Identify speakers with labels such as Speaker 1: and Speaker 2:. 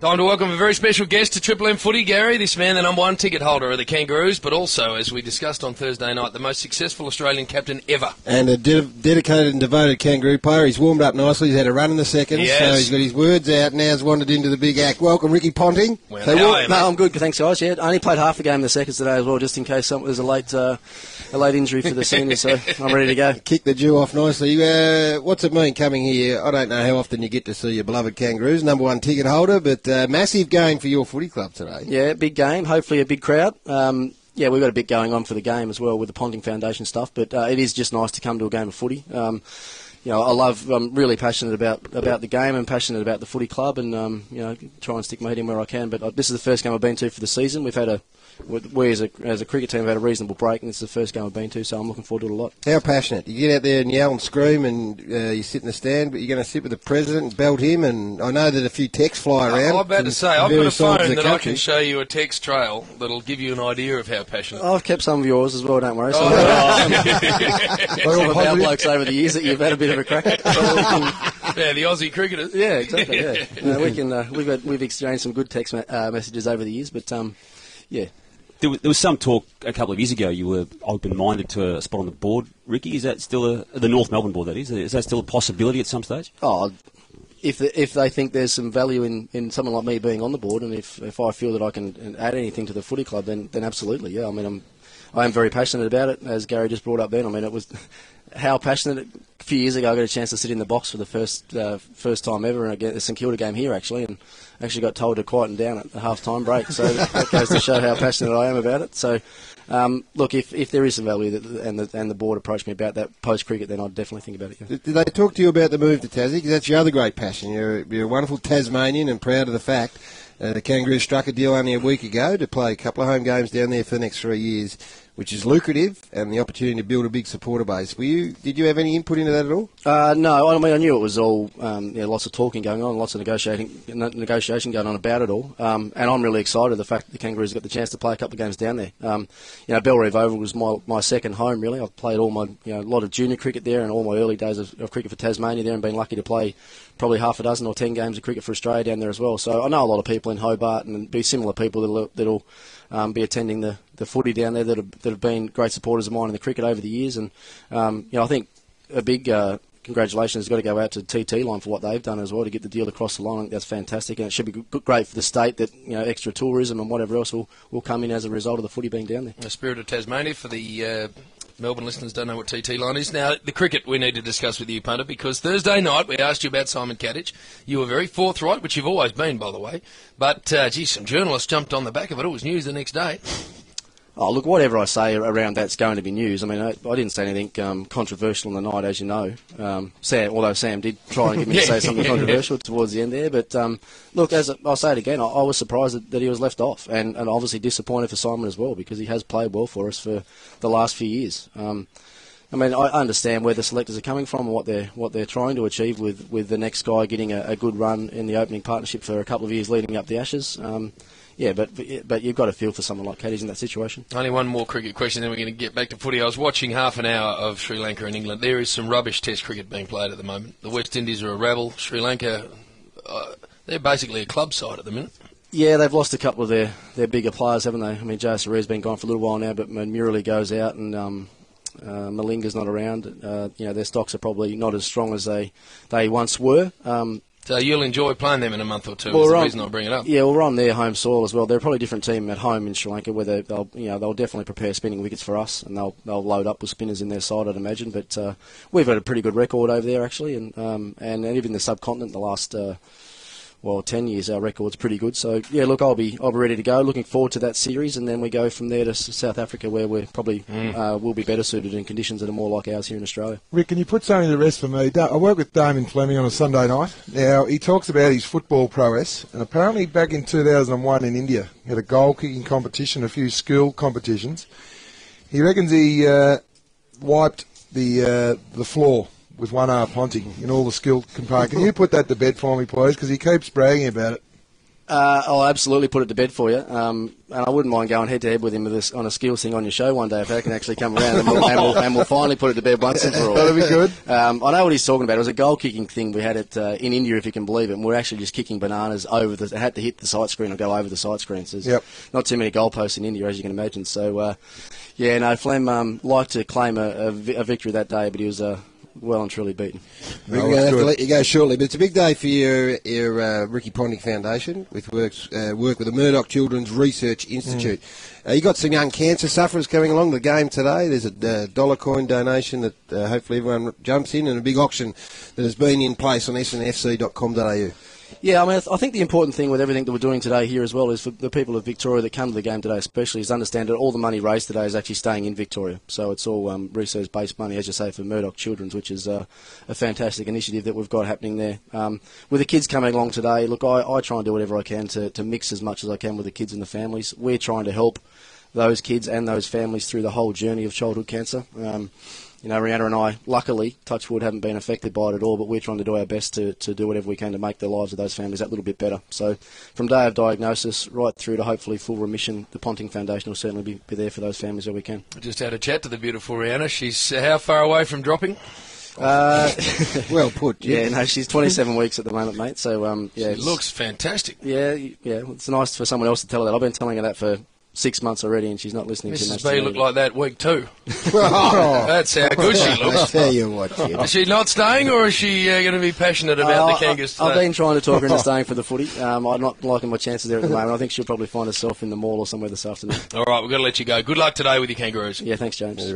Speaker 1: Time to welcome a very special guest to Triple M Footy, Garry. This man, the number one ticket holder of the Kangaroos, but also, as we discussed on Thursday night, the most successful Australian captain ever.
Speaker 2: And a dedicated and devoted Kangaroo player. He's warmed up nicely. He's had a run in the second, so he's got his words out. Now he's wandered into the big act. Welcome, Ricky Ponting.
Speaker 3: Well, no, I'm good. Thanks, guys. Yeah, I only played half the game in the seconds today as well, just in case there's a late injury for the seniors, so I'm ready to go.
Speaker 2: Kick the dew off nicely. What's it mean coming here? I don't know how often you get to see your beloved Kangaroos, number one ticket holder, but massive game for your footy club today.
Speaker 3: Yeah, big game. Hopefully a big crowd. Yeah, we've got a bit going on for the game as well with the Ponting Foundation stuff, but it is just nice to come to a game of footy. I'm really passionate about the game and passionate about the footy club, and try and stick my head in where I can. But this is the first game I've been to for the season. We as a cricket team have had a reasonable break, and it's the first game I've been to, so I'm looking forward to it a lot.
Speaker 2: How passionate? You get out there and yell and scream, and you sit in the stand, but you're going to sit with the president and belt him, and I know that a few texts fly around.
Speaker 1: I'm about to say, I've got a phone that I can show you a text trail that'll give you an idea of how passionate.
Speaker 3: I've kept some of yours as well, don't worry. So
Speaker 1: we're
Speaker 3: all about blokes over the years that you've had a bit of a crack at.
Speaker 1: Yeah, the Aussie cricketers.
Speaker 3: Yeah, exactly. Yeah, we've exchanged some good text messages over the years, but yeah.
Speaker 4: There was some talk a couple of years ago you were open-minded to a spot on the board, Ricky. Is that still the North Melbourne board, that is? Is that still a possibility at some stage?
Speaker 3: Oh, if they think there's some value in someone like me being on the board, and if I feel that I can add anything to the footy club, then absolutely, yeah. I mean, I am very passionate about it, as Garry just brought up then. I mean, it was how passionate. A few years ago, I got a chance to sit in the box for the first time ever in a St Kilda game here, actually, and actually got told to quieten down at the half-time break. So that goes to show how passionate I am about it. So, look, if there is some value and the board approached me about that post-cricket, then I'd definitely think about it. Yeah.
Speaker 2: Did they talk to you about the move to Tassie? Because that's your other great passion. You're a wonderful Tasmanian and proud of the fact the Kangaroos struck a deal only a week ago to play a couple of home games down there for the next 3 years, which is lucrative, and the opportunity to build a big supporter base. Did you have any input into that at all?
Speaker 3: No, I mean, I knew it was all lots of talking going on, lots of negotiation going on about it all, and I'm really excited the fact that the Kangaroos got the chance to play a couple of games down there. Bellerive Oval was my second home, really. I've played all my a lot of junior cricket there and all my early days of cricket for Tasmania there, and been lucky to play probably half a dozen or 10 games of cricket for Australia down there as well. So I know a lot of people in Hobart, and be similar people that'll be attending the footy down there that have been great supporters of mine in the cricket over the years. And I think a big congratulations has got to go out to TT Line for what they've done as well to get the deal across the line. I think that's fantastic, and it should be great for the state that extra tourism and whatever else will come in as a result of the footy being down there.
Speaker 1: The Spirit of Tasmania, for the Melbourne listeners don't know what TT Line is. Now, the cricket we need to discuss with you, punter, because Thursday night we asked you about Simon Kadich. You were very forthright, which you've always been, by the way. But, some journalists jumped on the back of it. It was news the next day.
Speaker 3: Oh, look, whatever I say around that's going to be news. I mean, I didn't say anything controversial in the night, as you know. Although Sam did try and get me to say something controversial towards the end there. But, look, I'll say it again, I was surprised that he was left off, and obviously disappointed for Simon as well, because he has played well for us for the last few years. I mean, I understand where the selectors are coming from and what they're trying to achieve with the next guy getting a good run in the opening partnership for a couple of years leading up the Ashes. Yeah, but you've got to feel for someone like Kadich in that situation.
Speaker 1: Only one more cricket question, then we're going to get back to footy. I was watching half an hour of Sri Lanka and England. There is some rubbish Test cricket being played at the moment. The West Indies are a rabble. Sri Lanka, they're basically a club side at the minute.
Speaker 3: Yeah, they've lost a couple of their bigger players, haven't they? I mean, Jayasuriya's been gone for a little while now, but when Murali goes out and Malinga's not around, their stocks are probably not as strong as they once were.
Speaker 1: So you'll enjoy playing them in a month or two. Well, the reason I bring it up.
Speaker 3: Yeah, we're on their home soil as well. They're probably a different team at home in Sri Lanka, where they'll definitely prepare spinning wickets for us, and they'll load up with spinners in their side, I'd imagine. But we've had a pretty good record over there actually, and even the subcontinent the last 10 years, our record's pretty good. So, yeah, look, I'll be ready to go. Looking forward to that series, and then we go from there to South Africa, where we're probably will be better suited in conditions that are more like ours here in Australia.
Speaker 5: Rick, can you put something to the rest for me? I work with Damon Fleming on a Sunday night. Now, he talks about his football prowess, and apparently back in 2001 in India, he had a goal-kicking competition, a few school competitions. He reckons he wiped the floor with one Ponting in all the skill compartments. Can you put that to bed for me, please? Because he keeps bragging about it.
Speaker 3: I'll absolutely put it to bed for you. And I wouldn't mind going head-to-head with him on a skills thing on your show one day if that can actually come around. And we'll finally put it to bed once and for all.
Speaker 5: That'll be good.
Speaker 3: I know what he's talking about. It was a goal-kicking thing we had in India, if you can believe it. And we're actually just kicking bananas over the... It had to hit the sight screen or go over the sight screen. So there's not too many goalposts in India, as you can imagine. So, Flem liked to claim a victory that day, but he was... well and truly beaten.
Speaker 2: We're going to have to let you go shortly, but it's a big day for your Ricky Ponting Foundation with work with the Murdoch Children's Research Institute. You got some young cancer sufferers coming along the game today. There's a dollar coin donation that hopefully everyone jumps in, and a big auction that has been in place on snfc.com.au.
Speaker 3: Yeah, I mean, I think the important thing with everything that we're doing today here as well is for the people of Victoria that come to the game today especially is to understand that all the money raised today is actually staying in Victoria. So it's all research-based money, as you say, for Murdoch Children's, which is a fantastic initiative that we've got happening there. With the kids coming along today, look, I try and do whatever I can to mix as much as I can with the kids and the families. We're trying to help those kids and those families through the whole journey of childhood cancer. Rihanna and I, luckily, touch wood, haven't been affected by it at all, but we're trying to do our best to do whatever we can to make the lives of those families that little bit better. So from day of diagnosis right through to hopefully full remission, the Ponting Foundation will certainly be there for those families where we can.
Speaker 1: I just had a chat to the beautiful Rihanna. She's how far away from dropping?
Speaker 2: Well put, Jim.
Speaker 3: Yeah, no, she's 27 weeks at the moment, mate. So
Speaker 1: she looks fantastic.
Speaker 3: Yeah. It's nice for someone else to tell her that. I've been telling her that for 6 months already, and she's not listening too much.
Speaker 1: Mrs. B looked like that week 2. That's how good she looks.
Speaker 2: I tell you what, Jim.
Speaker 1: Is she not staying, or is she going to be passionate about the Kangaroos today?
Speaker 3: I've been trying to talk her into staying for the footy. I'm not liking my chances there at the moment. I think she'll probably find herself in the mall or somewhere this afternoon.
Speaker 1: All right, we've got to let you go. Good luck today with your Kangaroos.
Speaker 3: Yeah, thanks, James.